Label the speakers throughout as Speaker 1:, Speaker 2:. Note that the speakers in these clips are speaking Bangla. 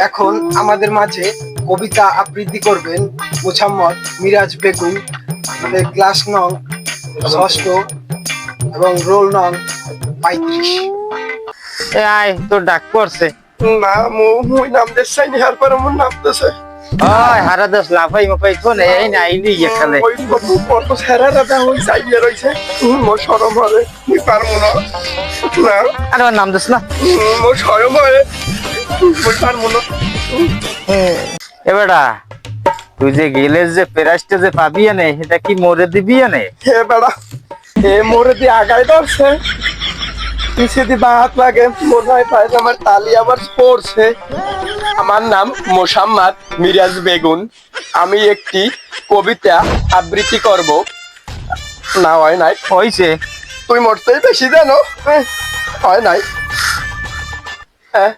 Speaker 1: এখন আমাদের মাঝে কবিতা আবৃত্তি করবেন মোছাম্মদ মিরাজ বেগম, ক্লাস নং ষষ্ঠ এবং রোল নং 35।
Speaker 2: আয় তোর ডাক পড়ছে।
Speaker 3: না মুই নাম দেশাই নি, হার পরে মোর নাম দেশে
Speaker 2: ওই হারা দশ লাফাই মাফাই তো নেই না আইলি এখানে।
Speaker 3: ওই কত সেরা দাদা ওই চাইয়ে রইছে, মোর শরম হবে, মুই পারবো না। না
Speaker 2: আর ওর নাম দিস না।
Speaker 3: মোর শরম হবে, মুই পারবো না।
Speaker 2: এবারা তুই যে গেলে যে প্রাইজটা যে পাবি আনে সেটা কি মোরে দিবি আনে?
Speaker 3: হে বেড়া, এ মোরে দিয়ে আগাই ধরছে, পিছিয়ে দিয়ে বা হাত লাগে, মনে হয় পায়ে আমার তালি আবার পড়ছে। আমার নাম মোসাম্মদ মিরাজ বেগুন, আমি একটি কবিতা আবৃত্তি করব। না হয় নাই,
Speaker 2: হইছে
Speaker 3: তুই মরতেই বেশি জানো। হয় নাই। হ্যাঁ,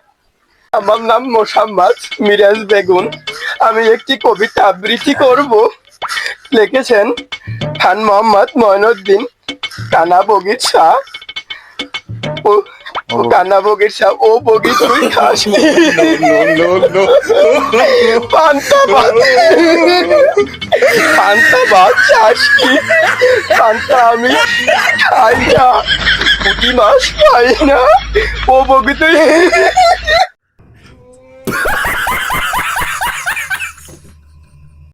Speaker 3: আমার নাম মোসাম্মদ মিরাজ বেগুন, আমি একটি কবিতা আবৃত্তি করব। লিখেছেন খান মোহাম্মদ ময়নুদ্দিন কানা বগির শাহ। ও কানা বগির শাহ, ও বগি তুই খাস পান্তা ভাত, পান্তা ভাত চাস কি? পান্তা আমি খাই না, পুঁটি মাছ খাই না, ও বগি তুই